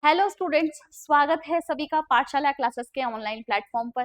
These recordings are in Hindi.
हेलो स्टूडेंट्स, स्वागत है सभी का पाठशाला क्लासेस के ऑनलाइन प्लेटफॉर्म पर।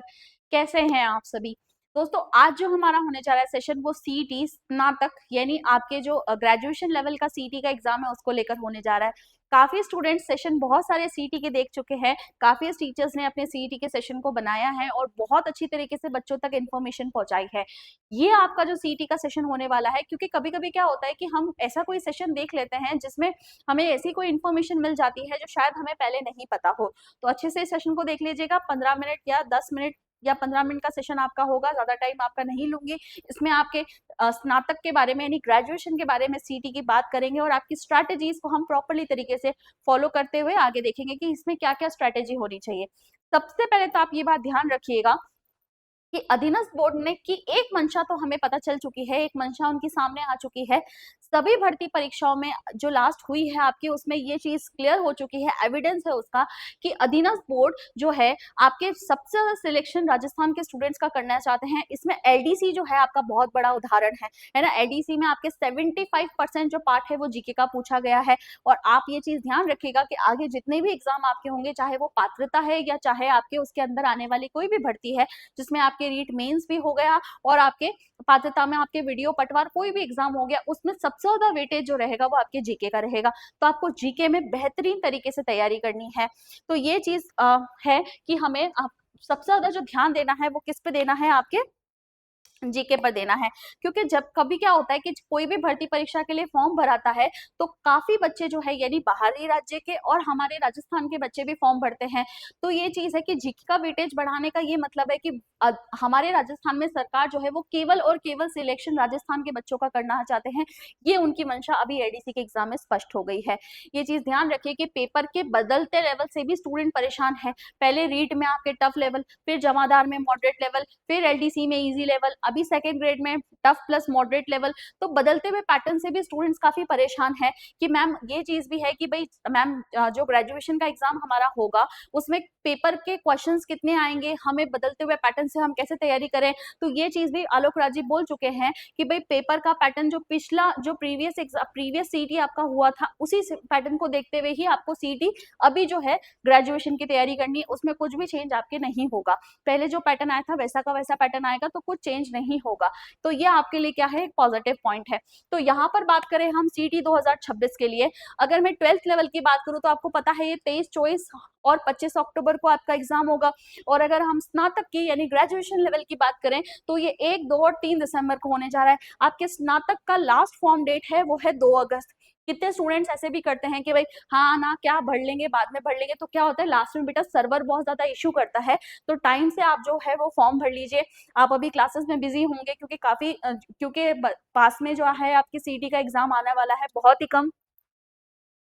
कैसे हैं आप सभी दोस्तों? आज जो हमारा होने जा रहा है सेशन वो सीईटी स्नातक यानी आपके जो ग्रेजुएशन लेवल का सीईटी का एग्जाम है उसको लेकर होने जा रहा है। काफी स्टूडेंट्स सेशन बहुत सारे सीईटी के देख चुके हैं, काफी टीचर्स ने अपने सीईटी के सेशन को बनाया है और बहुत अच्छी तरीके से बच्चों तक इन्फॉर्मेशन पहुंचाई है। ये आपका जो सीईटी का सेशन होने वाला है, क्योंकि कभी कभी क्या होता है कि हम ऐसा कोई सेशन देख लेते हैं जिसमें हमें ऐसी कोई इन्फॉर्मेशन मिल जाती है जो शायद हमें पहले नहीं पता हो। तो अच्छे से इस सेशन को देख लीजिएगा। 15 मिनट या 10 मिनट या 15 मिनट का सेशन आपका होगा, ज्यादा टाइम आपका नहीं लूंगी। इसमें आपके स्नातक के बारे में यानी ग्रेजुएशन के बारे में सीटी की बात करेंगे और आपकी स्ट्रैटेजीज को हम प्रॉपरली तरीके से फॉलो करते हुए आगे देखेंगे कि इसमें क्या क्या स्ट्रैटेजी होनी चाहिए। सबसे पहले तो आप ये बात ध्यान रखिएगा कि अधीनस्थ बोर्ड ने की एक मंशा तो हमें पता चल चुकी है, एक मंशा उनकी सामने आ चुकी है। सभी भर्ती परीक्षाओं में जो लास्ट हुई है आपकी, उसमें ये चीज क्लियर हो चुकी है, एविडेंस है उसका कि अधीनस्थ बोर्ड जो है आपके सबसे ज्यादा सिलेक्शन राजस्थान के स्टूडेंट्स का करना चाहते हैं। इसमें एलडीसी जो है आपका बहुत बड़ा उदाहरण है ना। एलडीसी में आपके 75% जो पार्ट है वो जीके का पूछा गया है। और आप ये चीज ध्यान रखिएगा कि आगे जितने भी एग्जाम आपके होंगे, चाहे वो पात्रता है या चाहे आपके उसके अंदर आने वाली कोई भी भर्ती है जिसमें आपके रीट मेंस भी हो गया और आपके पात्रता में आपके वीडियो पटवार कोई भी एग्जाम हो गया, उसमें सबसे ज्यादा वेटेज जो रहेगा वो आपके जीके का रहेगा। तो आपको जीके में बेहतरीन तरीके से तैयारी करनी है। तो ये चीज है कि हमें सबसे ज्यादा जो ध्यान देना है वो किस पे देना है, आपके जीके पर देना है। क्योंकि जब कभी क्या होता है कि कोई भी भर्ती परीक्षा के लिए फॉर्म भराता है तो काफी बच्चे जो है यानी बाहरी राज्य के और हमारे राजस्थान के बच्चे भी फॉर्म भरते हैं। तो ये चीज है कि जीके का वेटेज बढ़ाने का ये मतलब है कि हमारे राजस्थान में सरकार जो है वो केवल और केवल सिलेक्शन राजस्थान के बच्चों का करना चाहते हैं। ये उनकी मंशा अभी एडीसी के एग्जाम में स्पष्ट हो गई है। ये चीज ध्यान रखिए कि पेपर के बदलते लेवल से भी स्टूडेंट परेशान है। पहले रीट में आपके टफ लेवल, फिर जमादार में मॉडरेट लेवल, फिर एलडीसी में इजी लेवल, अभी सेकेंड ग्रेड में टफ प्लस मॉडरेट लेवल। तो बदलते हुए पैटर्न से भी स्टूडेंट्स काफी परेशान है कि मैम ये चीज भी है कि भाई मैम जो ग्रेजुएशन का एग्जाम हमारा होगा उसमें पेपर के क्वेश्चंस कितने आएंगे, हमें बदलते हुए पैटर्न से हम कैसे तैयारी करें। तो ये चीज भी आलोक राज जी बोल चुके हैं कि भाई पेपर का पैटर्न जो पिछला जो प्रीवियस सीटी आपका हुआ था उसी पैटर्न को देखते हुए ही आपको सीटी अभी जो है ग्रेजुएशन की तैयारी करनी है। उसमें कुछ भी चेंज आपके नहीं होगा। पहले जो पैटर्न आया था वैसा का वैसा पैटर्न आएगा, तो कुछ चेंज नहीं होगा। तो ये आपके लिए क्या है, एक पॉजिटिव पॉइंट है। तो यहाँ पर बात करें हम सीटी 2026 के लिए, अगर मैं 12th लेवल की बात करूँ तो आपको पता है ये 23, 24 और 25 अक्टूबर को आपका एग्जाम होगा। और अगर हम स्नातक की यानी ग्रेजुएशन लेवल की बात करें तो ये 1, 2 और 3 दिसंबर को होने जा रहा है। आपके स्नातक का लास्ट फॉर्म डेट है वो है 2 अगस्त। कितने स्टूडेंट्स ऐसे भी करते हैं कि भाई हाँ ना क्या भर लेंगे, बाद में भर लेंगे। तो क्या होता है लास्ट में बेटा सर्वर बहुत ज्यादा इशू करता है। तो टाइम से आप जो है वो फॉर्म भर लीजिए। आप अभी क्लासेस में बिजी होंगे क्योंकि क्योंकि पास में जो है आपकी सीटी का एग्जाम आने वाला है बहुत ही कम।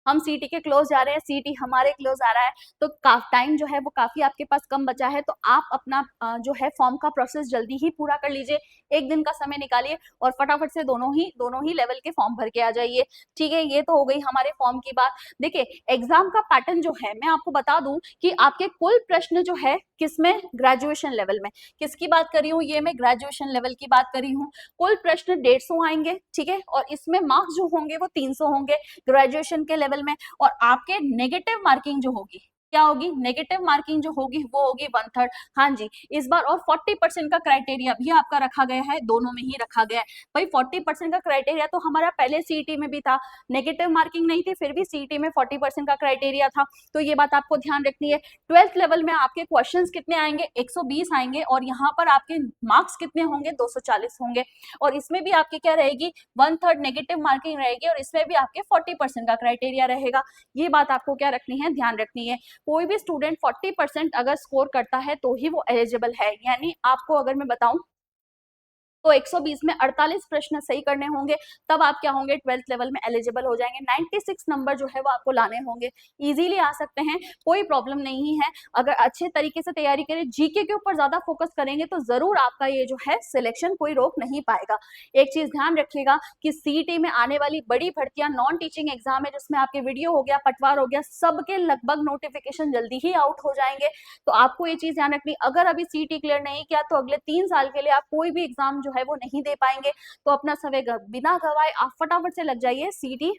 हम सीटी के क्लोज जा रहे हैं, सीटी हमारे क्लोज आ रहा है। तो टाइम जो है वो काफी आपके पास कम बचा है। तो आप अपना जो है फॉर्म का प्रोसेस जल्दी ही पूरा कर लीजिए। एक दिन का समय निकालिए और फटाफट से दोनों ही लेवल के फॉर्म भर के आ जाइए। ठीक है, ये तो हो गई हमारे फॉर्म की बात। देखिए एग्जाम का पैटर्न जो है मैं आपको बता दूं कि आपके कुल प्रश्न जो है किसमें, ग्रेजुएशन लेवल में। किसकी बात कर रही हूँ, ये मैं ग्रेजुएशन लेवल की बात कर रही हूँ। कुल प्रश्न 150 आएंगे, ठीक है, और इसमें मार्क्स जो होंगे वो 300 होंगे ग्रेजुएशन के लेवल में। और आपके नेगेटिव मार्किंग जो होगी, क्या होगी, नेगेटिव मार्किंग जो होगी वो होगी 1/3। हाँ जी, इस बार और 40% का क्राइटेरिया भी आपका रखा गया है, दोनों में ही रखा गया है। भाई 40% का क्राइटेरिया तो हमारा पहले सीईटी में भी था, नेगेटिव मार्किंग नहीं थी फिर भी सीईटी में 40% का क्राइटेरिया था। तो ये बात आपको ध्यान रखनी है। 12th लेवल में आपके क्वेश्चंस कितने आएंगे, 120 आएंगे और यहाँ पर आपके मार्क्स कितने होंगे, 240 होंगे। और इसमें भी आपकी क्या रहेगी, 1/3 नेगेटिव मार्किंग रहेगी और इसमें भी आपके 40% का क्राइटेरिया रहेगा। ये बात आपको क्या रखनी है, ध्यान रखनी है। कोई भी स्टूडेंट 40% अगर स्कोर करता है तो ही वो एलिजिबल है। यानी आपको अगर मैं बताऊं तो 120 में 48 प्रश्न सही करने होंगे, तब आप क्या होंगे, 12th लेवल में एलिजिबल हो जाएंगे। 96 नंबर जो है वो आपको लाने होंगे। इजीली आ सकते हैं, कोई प्रॉब्लम नहीं है। अगर अच्छे तरीके से तैयारी करें, जीके के ऊपर ज्यादा फोकस करेंगे तो जरूर आपका ये जो है सिलेक्शन कोई रोक नहीं पाएगा। एक चीज ध्यान रखिएगा कि सीईटी में आने वाली बड़ी भर्तियां नॉन टीचिंग एग्जाम है जिसमें आपके वीडियो हो गया, पटवार हो गया, सबके लगभग नोटिफिकेशन जल्दी ही आउट हो जाएंगे। तो आपको ये चीज ध्यान रखनी, अगर अभी सीईटी क्लियर नहीं किया तो अगले 3 साल के लिए आप कोई भी एग्जाम जो है वो नहीं दे पाएंगे। तो अपना समय बिना गवाए आप फटाफट से लग जाइए सीईटी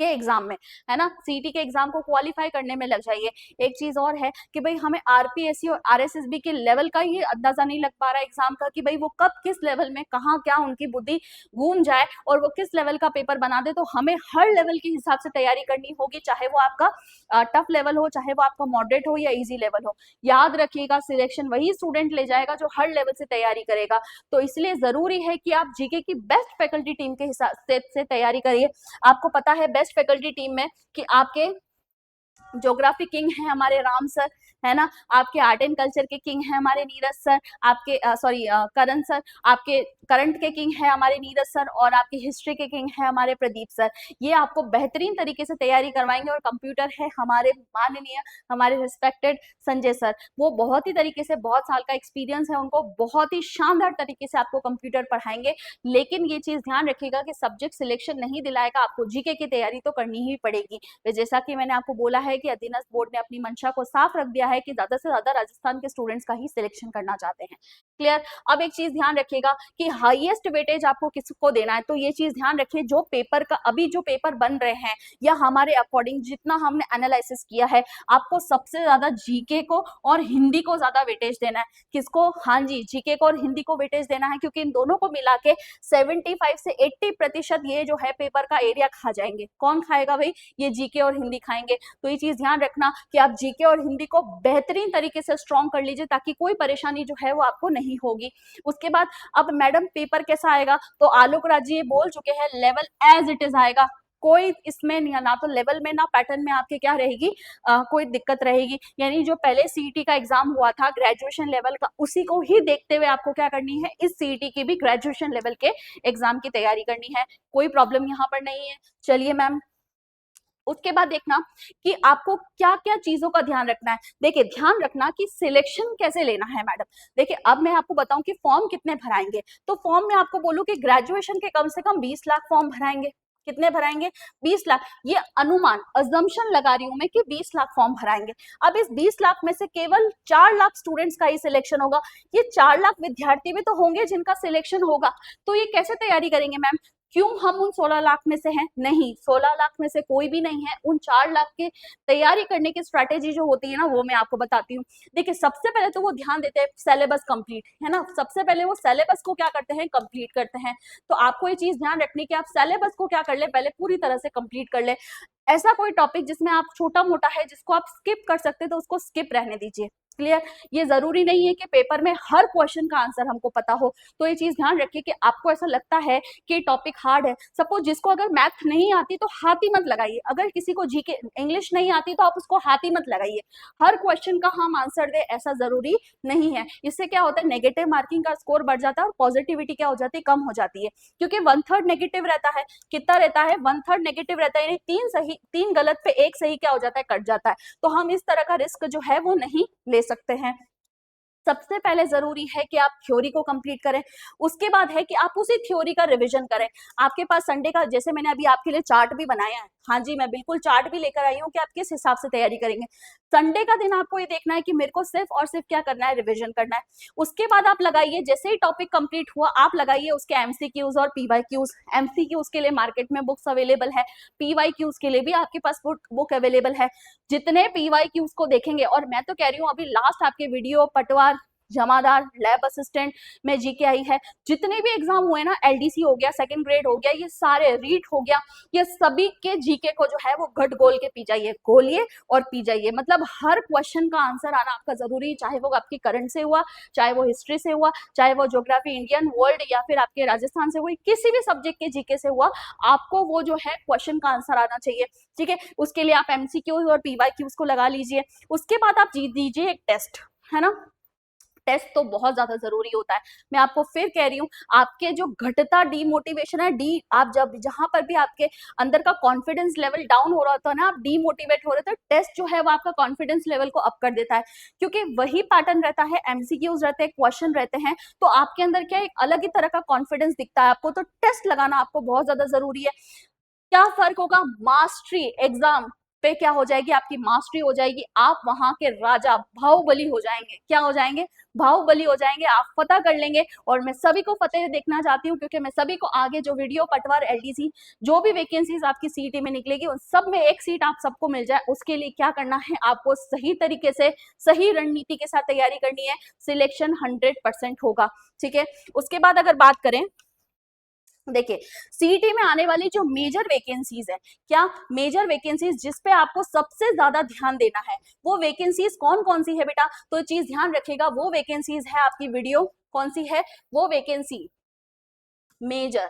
के एग्जाम में, है ना, सीईटी के एग्जाम को क्वालिफाई करने में लग जाइए। एक चीज और है कि भाई हमें आरपीएससी और आरएसएसबी के लेवल का ही अंदाजा नहीं लग पा रहा है एग्जाम का, कि भाई वो कब किस लेवल में कहाँ क्या उनकी बुद्धि घूम जाए और वो किस लेवल का पेपर बना दे। तो हमें हर लेवल के हिसाब से तैयारी करनी होगी, चाहे वो आपका टफ लेवल हो, चाहे वो आपका मॉडरेट हो या इजी लेवल हो। याद रखिएगा, सिलेक्शन वही स्टूडेंट ले जाएगा जो हर लेवल से तैयारी करेगा। तो इसलिए जरूरी है कि आप जीके की बेस्ट फैकल्टी टीम के हिसाब से तैयारी करिए। आपको पता है बेस्ट फैकल्टी टीम में कि आपके ज्योग्राफी किंग है हमारे राम सर, है ना, आपके आर्ट एंड कल्चर के किंग है हमारे नीरज सर, आपके सॉरी करण सर, आपके करंट के किंग है हमारे नीरज सर, और आपकी हिस्ट्री के किंग है हमारे प्रदीप सर। ये आपको बेहतरीन तरीके से तैयारी करवाएंगे। और कंप्यूटर है हमारे माननीय, हमारे रिस्पेक्टेड संजय सर, वो बहुत ही तरीके से, बहुत साल का एक्सपीरियंस है उनको, बहुत ही शानदार तरीके से आपको कंप्यूटर पढ़ाएंगे। लेकिन ये चीज ध्यान रखिएगा कि सब्जेक्ट सिलेक्शन नहीं दिलाएगा, आपको जीके की तैयारी तो करनी ही पड़ेगी। जैसा कि मैंने आपको बोला है कि अधीनस्थ बोर्ड ने अपनी मंशा को साफ रख दिया है कि ज्यादा से ज्यादा राजस्थान के स्टूडेंट्स का ही सिलेक्शन करना चाहते हैं। क्लियर। अब एक चीज ध्यान रखिएगा कि हाईएस्ट वेटेज आपको किसको देना है। तो ये चीज ध्यान रखिए, जो पेपर का अभी जो पेपर बन रहे हैं या हमारे अकॉर्डिंग जितना हमने एनालिसिस किया है, आपको सबसे ज्यादा जीके को और हिंदी को ज्यादा वेटेज देना है। किसको? हाँ जी, जीके को और हिंदी को वेटेज देना है, क्योंकि इन दोनों को मिला के 75 से 80% ये जो है पेपर का एरिया खा जाएंगे। कौन खाएगा भाई? ये जीके और हिंदी खाएंगे। तो ये चीज ध्यान रखना कि आप जीके और हिंदी को बेहतरीन तरीके से स्ट्रॉन्ग कर लीजिए, ताकि कोई परेशानी जो है वो आपको नहीं होगी। उसके बाद अब मैडम पेपर कैसा आएगा? तो आलोक राज जी बोल चुके हैं, लेवल एज इट इज आएगा। कोई इसमें ना तो लेवल में ना पैटर्न में आपके क्या रहेगी, कोई दिक्कत रहेगी। यानी जो पहले सीईटी का एग्जाम हुआ था ग्रेजुएशन लेवल का, उसी को ही देखते हुए आपको क्या करनी है, इस सीईटी की भी ग्रेजुएशन लेवल के एग्जाम की तैयारी करनी है। कोई प्रॉब्लम यहाँ पर नहीं है। चलिए मैम, उसके बाद देखना कि आपको क्या क्या चीजों का ध्यान रखना है। देखिए, ध्यान रखना कि सिलेक्शन कैसे लेना है मैडम। देखिए, अब मैं आपको बताऊं कि फॉर्म कितने भराएंगे। तो फॉर्म में आपको बोलूं कि ग्रेजुएशन के कम से कम 20 लाख फॉर्म भराएंगे। कितने भराएंगे? 20 लाख। ये अनुमान, अजम्पशन लगा रही हूं मैं कि 20 लाख फॉर्म भराएंगे। अब इस 20 लाख में से केवल 4 लाख स्टूडेंट्स का ही सिलेक्शन होगा। ये 4 लाख विद्यार्थी भी तो होंगे जिनका सिलेक्शन होगा। तो ये कैसे तैयारी करेंगे मैम? क्यों हम उन 16 लाख में से हैं? नहीं, 16 लाख में से कोई भी नहीं है। उन 4 लाख की तैयारी करने की स्ट्रैटेजी जो होती है ना, वो मैं आपको बताती हूँ। देखिए, सबसे पहले तो वो ध्यान देते हैं सिलेबस कंप्लीट, है ना। सबसे पहले वो सिलेबस को क्या करते हैं? कंप्लीट करते हैं। तो आपको ये चीज ध्यान रखनी कि आप सिलेबस को क्या कर ले, पहले पूरी तरह से कंप्लीट कर ले। ऐसा कोई टॉपिक जिसमें आप छोटा मोटा है जिसको आप स्किप कर सकते, तो उसको स्किप रहने दीजिए। क्लियर। ये जरूरी नहीं है कि पेपर में हर क्वेश्चन का आंसर हमको पता हो। तो ये चीज ध्यान रखिए कि आपको ऐसा लगता है कि टॉपिक हार्ड है, सपोज जिसको अगर मैथ नहीं आती तो हाथ ही मत लगाइए। अगर किसी को जीके इंग्लिश नहीं आती तो आप उसको हाथ ही मत लगाइए। हर क्वेश्चन का हम आंसर दे ऐसा जरूरी नहीं है। इससे क्या होता है, नेगेटिव मार्किंग का स्कोर बढ़ जाता है और पॉजिटिविटी क्या हो जाती है, कम हो जाती है। क्योंकि 1/3 नेगेटिव रहता है। कितना रहता है? 1/3 नेगेटिव रहता है। यानी 3 सही 3 गलत पे 1 सही क्या हो जाता है, कट जाता है। तो हम इस तरह का रिस्क जो है वो नहीं ले सकते हैं। सबसे पहले जरूरी है कि आप थ्योरी को कंप्लीट करें। उसके बाद है कि आप उसी थ्योरी का रिवीजन करें। आपके पास संडे का, जैसे मैंने अभी आपके लिए चार्ट भी बनाया है, हाँ जी, मैं बिल्कुल चार्ट भी लेकर आई हूँ कि आप किस हिसाब से तैयारी करेंगे। संडे का दिन आपको ये देखना है कि मेरे को सिर्फ और सिर्फ क्या करना है, रिवीजन करना है। उसके बाद आप लगाइए, जैसे ही टॉपिक कंप्लीट हुआ आप लगाइए उसके एमसीक्यूज और पीवाईक्यूज। एमसीक्यूज के लिए मार्केट में बुक्स अवेलेबल है, पीवाईक्यूज के लिए भी आपके पास बुक अवेलेबल है। जितने पीवाईक्यूज को देखेंगे, और मैं तो कह रही हूँ अभी लास्ट आपके वीडियो पटवार, जमादार, लैब असिस्टेंट में जीके आई है, जितने भी एग्जाम हुए ना, एलडीसी हो गया, सेकंड ग्रेड हो गया, ये सारे रीट हो गया, ये सभी के जीके को जो है वो घट गोल के पी जाइए, घोलिए और पी जाइए। मतलब हर क्वेश्चन का आंसर आना आपका जरूरी है, चाहे वो आपकी करंट से हुआ, चाहे वो हिस्ट्री से हुआ, चाहे वो ज्योग्राफी इंडियन वर्ल्ड या फिर आपके राजस्थान से हुई, किसी भी सब्जेक्ट के जीके से हुआ, आपको वो जो है क्वेश्चन का आंसर आना चाहिए। ठीक है, उसके लिए आप एमसीक्यूज और पीवाईक्यूज को लगा लीजिए। उसके बाद आप दीजिए एक टेस्ट, है ना। टेस्ट तो बहुत ज्यादा जरूरी होता है। मैं आपको फिर कह रही हूँ, आपके जो घटता डीमोटिवेशन है, आप जब जहां पर भी आपके अंदर का कॉन्फिडेंस लेवल डाउन हो रहा होता है ना, आप डीमोटिवेट हो रहे थे, टेस्ट जो है वो आपका कॉन्फिडेंस लेवल को अप कर देता है। क्योंकि वही पैटर्न रहता है, एमसीक्यूज रहते हैं, क्वेश्चन रहते हैं, तो आपके अंदर क्या एक अलग ही तरह का कॉन्फिडेंस दिखता है आपको। तो टेस्ट लगाना आपको बहुत ज्यादा जरूरी है। क्या फर्क होगा? मास्टरी एग्जाम पे क्या हो जाएगी, आपकी मास्टरी हो जाएगी, आप वहां के राजा बाहुबली हो जाएंगे। क्या हो जाएंगे, बाहुबली हो जाएंगे, आप फतह कर लेंगे। और मैं सभी को फतेह देखना चाहती हूँ, क्योंकि मैं सभी को आगे जो वीडियो पटवार एलडीसी जो भी वैकेंसीज आपकी सीईटी में निकलेगी उन सब में एक सीट आप सबको मिल जाए, उसके लिए क्या करना है, आपको सही तरीके से सही रणनीति के साथ तैयारी करनी है। सिलेक्शन 100% होगा, ठीक है। उसके बाद अगर बात करें, देखिए सीईटी में आने वाली जो मेजर वैकेंसीज है, क्या मेजर वैकेंसीज जिस पे आपको सबसे ज्यादा ध्यान देना है, वो वैकेंसीज कौन कौन सी है बेटा, तो चीज ध्यान रखिएगा। वो वैकेंसीज है आपकी वीडियो कौन सी है, वो वैकेंसी मेजर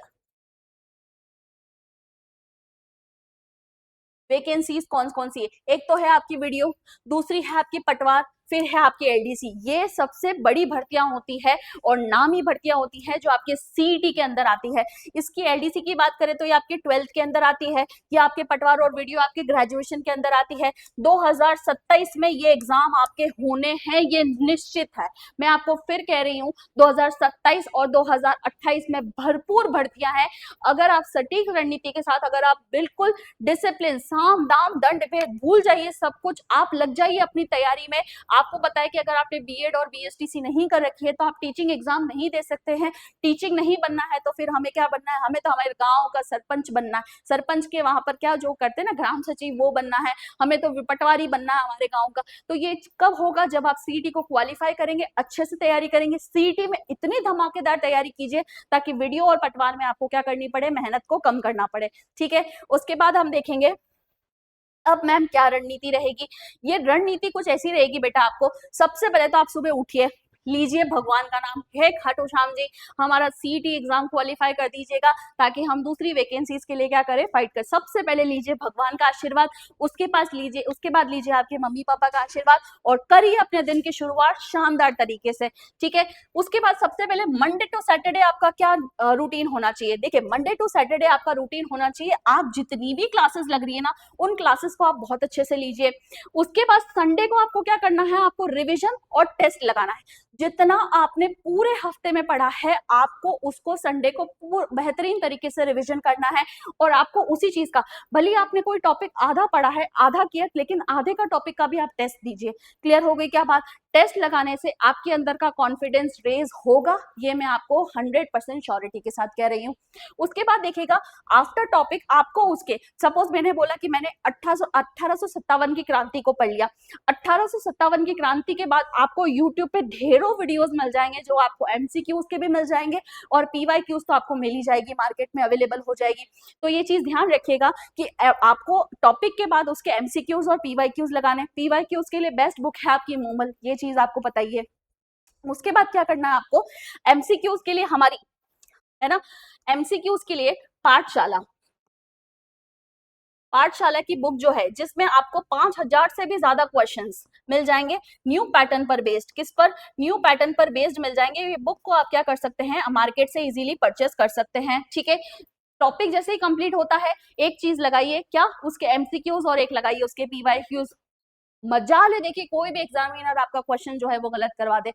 वैकेंसीज कौन कौन सी है, एक तो है आपकी वीडियो, दूसरी है आपकी पटवार, फिर है आपकी एलडीसी। ये सबसे बड़ी भर्तियां होती है और नामी भर्तियां होती है जो आपके सीईटी के अंदर आती है। इसकी एलडीसी की बात करें तो ये आपके 12th के अंदर आती है, ये आपके पटवार और वीडियो आपके ग्रेजुएशन के अंदर आती है। 2027 में ये एग्जाम आपके होने हैं, ये निश्चित है। मैं आपको फिर कह रही हूँ 2027 और 2028 में भरपूर भर्तियां हैं। अगर आप सटीक रणनीति के साथ, अगर आप बिल्कुल डिसिप्लिन, साम दाम दंड भेद भूल जाइए, सब कुछ आप लग जाइए अपनी तैयारी में। आपको पता है कि अगर आपने बीएड और बीएसटीसी नहीं कर रखी है तो आप टीचिंग एग्जाम नहीं दे सकते हैं। टीचिंग नहीं बनना है तो फिर हमें क्या बनना है, हमें तो हमारे गांव का सरपंच बनना है। सरपंच के वहां पर क्या जो करते हैं ना, ग्राम सचिव, वो बनना है। हमें तो पटवारी बनना है हमारे गांव का। तो ये कब होगा, जब आप सीईटी को क्वालिफाई करेंगे, अच्छे से तैयारी करेंगे। सीईटी में इतनी धमाकेदार तैयारी कीजिए ताकि वीडियो और पटवार में आपको क्या करनी पड़े, मेहनत को कम करना पड़े, ठीक है। उसके बाद हम देखेंगे अब मैम क्या रणनीति रहेगी। ये रणनीति कुछ ऐसी रहेगी बेटा, आपको सबसे पहले तो आप सुबह उठिए, लीजिए भगवान का नाम, हे खाटू श्याम जी हमारा सीईटी एग्जाम क्वालिफाई कर दीजिएगा ताकि हम दूसरी वैकेंसीज के लिए क्या करें, फाइट कर। सबसे पहले लीजिए भगवान का आशीर्वाद, उसके पास लीजिए, उसके बाद लीजिए आपके मम्मी पापा का आशीर्वाद और करिए अपने दिन की शुरुआत शानदार तरीके से, ठीक है। उसके बाद सबसे पहले मंडे टू सैटरडे आपका क्या रूटीन होना चाहिए। देखिए मंडे टू सैटरडे आपका रूटीन होना चाहिए, आप जितनी भी क्लासेस लग रही है ना, उन क्लासेस को आप बहुत अच्छे से लीजिए। उसके बाद संडे को आपको क्या करना है, आपको रिविजन और टेस्ट लगाना है। जितना आपने पूरे हफ्ते में पढ़ा है, आपको उसको संडे को बेहतरीन तरीके से रिवीजन करना है। और आपको उसी चीज का, भले आपने कोई टॉपिक आधा पढ़ा है, आधा किया, लेकिन आधे का टॉपिक का भी आप टेस्ट दीजिए। क्लियर हो गई क्या बात। टेस्ट लगाने से आपके अंदर का कॉन्फिडेंस रेज होगा, ये मैं आपको 100% श्योरिटी के साथ कह रही हूँ। उसके बाद देखिएगा आफ्टर टॉपिक आपको उसके, सपोज मैंने बोला कि मैंने 1857 की क्रांति को पढ़ लिया। 1857 की क्रांति के बाद आपको यूट्यूब पे ढेरों वीडियोस मिल जाएंगे जो आपको एमसीक्यूज के भी मिल जाएंगे और पीवाईक्यूज तो आपको मिल ही जाएगी, मार्केट में अवेलेबल हो जाएगी। तो ये चीज ध्यान रखिएगा कि आपको टॉपिक के बाद उसके एमसीक्यूज और पीवाईक्यूज लगाने। पीवाईक्यूज के लिए बेस्ट बुक है आपकी मूमल, ये चीज आपको पता ही है। उसके बाद क्या करना है आपको, एमसीक्यूज के लिए हमारी है ना, एमसीक्यूज के लिए पाठशाला की बुक जो है, जिसमें आपको 5000 से भी ज्यादा क्वेश्चंस मिल जाएंगे न्यू पैटर्न पर बेस्ड। किस पर, न्यू पैटर्न पर बेस्ड मिल जाएंगे। ये बुक को आप क्या कर सकते हैं, मार्केट से इजीली परचेस कर सकते हैं, ठीक है। टॉपिक जैसे ही कंप्लीट होता है, एक चीज लगाइए क्या, उसके एमसीक्यूज और एक लगाइए उसके पीवाईक्यूज। मजाल है, देखिए कोई भी एग्जामिनर आपका क्वेश्चन जो है वो गलत करवा दे।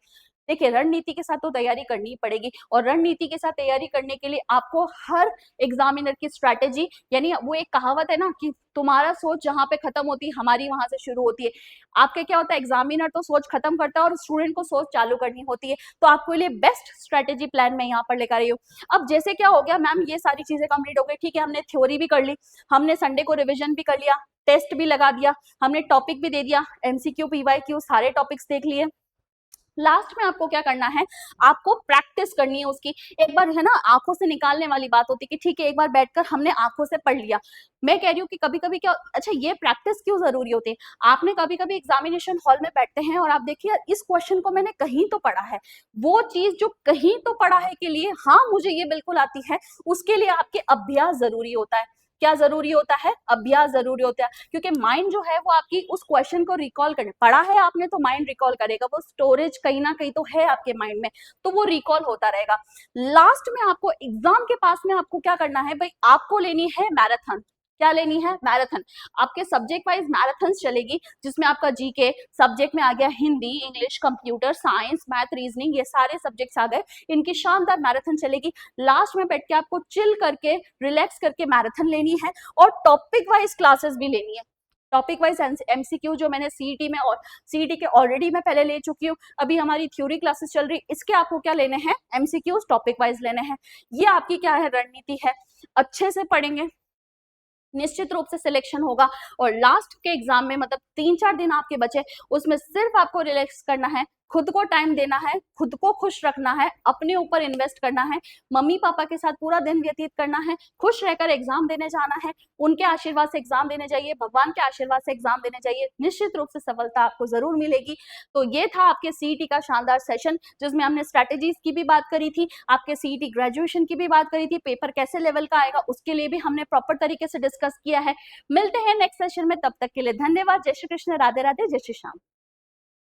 देखिए रणनीति के साथ तो तैयारी करनी ही पड़ेगी और रणनीति के साथ तैयारी करने के लिए आपको हर एग्जामिनर की स्ट्रैटेजी, यानी वो एक कहावत है ना कि तुम्हारा सोच जहां पे खत्म होती है हमारी वहां से शुरू होती है। आपके क्या होता है, एग्जामिनर तो सोच खत्म करता है और स्टूडेंट को सोच चालू करनी होती है। तो आपको लिए बेस्ट स्ट्रैटेजी प्लान मैं यहाँ पर लेकर आई हूँ। अब जैसे क्या हो गया मैम, ये सारी चीजें कंप्लीट हो गई, ठीक है, हमने थ्योरी भी कर ली, हमने संडे को रिविजन भी कर लिया, टेस्ट भी लगा दिया, हमने टॉपिक भी दे दिया, एमसीक्यू पीवाईक्यू सारे टॉपिक्स देख लिए। लास्ट में आपको क्या करना है, आपको प्रैक्टिस करनी है उसकी। एक बार है ना, आंखों से निकालने वाली बात होती है कि ठीक है एक बार बैठकर हमने आंखों से पढ़ लिया। मैं कह रही हूँ कि कभी कभी क्या, अच्छा ये प्रैक्टिस क्यों जरूरी होती है। आपने कभी कभी एग्जामिनेशन हॉल में बैठते हैं और आप देखिए इस क्वेश्चन को मैंने कहीं तो पढ़ा है, वो चीज जो कहीं तो पढ़ा है के लिए हाँ मुझे ये बिल्कुल आती है, उसके लिए आपके अभ्यास जरूरी होता है। क्या जरूरी होता है, अभ्यास जरूरी होता है, क्योंकि माइंड जो है वो आपकी उस क्वेश्चन को रिकॉल करने, पढ़ा है आपने तो माइंड रिकॉल करेगा, वो स्टोरेज कहीं ना कहीं तो है आपके माइंड में, तो वो रिकॉल होता रहेगा। लास्ट में आपको एग्जाम के पास में आपको क्या करना है भाई, आपको लेनी है मैराथन। क्या लेनी है, मैराथन। आपके सब्जेक्ट वाइज मैराथन चलेगी, जिसमें आपका जीके सब्जेक्ट में आ गया, Hindi, English, computer science, math, reasoning, ये सारे सब्जेक्ट्स आ गए, इनकी शानदार मैराथन चलेगी। लास्ट में बैठ के आपको चिल करके रिलैक्स करके मैराथन लेनी है और टॉपिक वाइज क्लासेस भी लेनी है। टॉपिक वाइज एमसीक्यू जो मैंने सीईटी में और सीईटी के ऑलरेडी मैं पहले ले चुकी हूँ, अभी हमारी थ्योरी क्लासेस चल रही, इसके आपको क्या लेने हैं, एमसीक्यूज टॉपिक वाइज लेने हैं। ये आपकी क्या है, रणनीति है। अच्छे से पढ़ेंगे, निश्चित रूप से सिलेक्शन होगा। और लास्ट के एग्जाम में मतलब 3-4 दिन आपके बचे, उसमें सिर्फ आपको रिलैक्स करना है, खुद को टाइम देना है, खुद को खुश रखना है, अपने ऊपर इन्वेस्ट करना है, मम्मी पापा के साथ पूरा दिन व्यतीत करना है, खुश रहकर एग्जाम देने जाना है, उनके आशीर्वाद से एग्जाम देने जाइए, भगवान के आशीर्वाद से एग्जाम देने जाइए, निश्चित रूप से सफलता आपको जरूर मिलेगी। तो ये था आपके सीईटी का शानदार सेशन, जिसमें हमने स्ट्रैटेजीज की भी बात करी थी, आपके सीईटी ग्रेजुएशन की भी बात करी थी, पेपर कैसे लेवल का आएगा उसके लिए भी हमने प्रॉपर तरीके से डिस्कस किया है। मिलते हैं नेक्स्ट सेशन में, तब तक के लिए धन्यवाद। जय श्री कृष्ण, राधे राधे, जय श्री श्याम।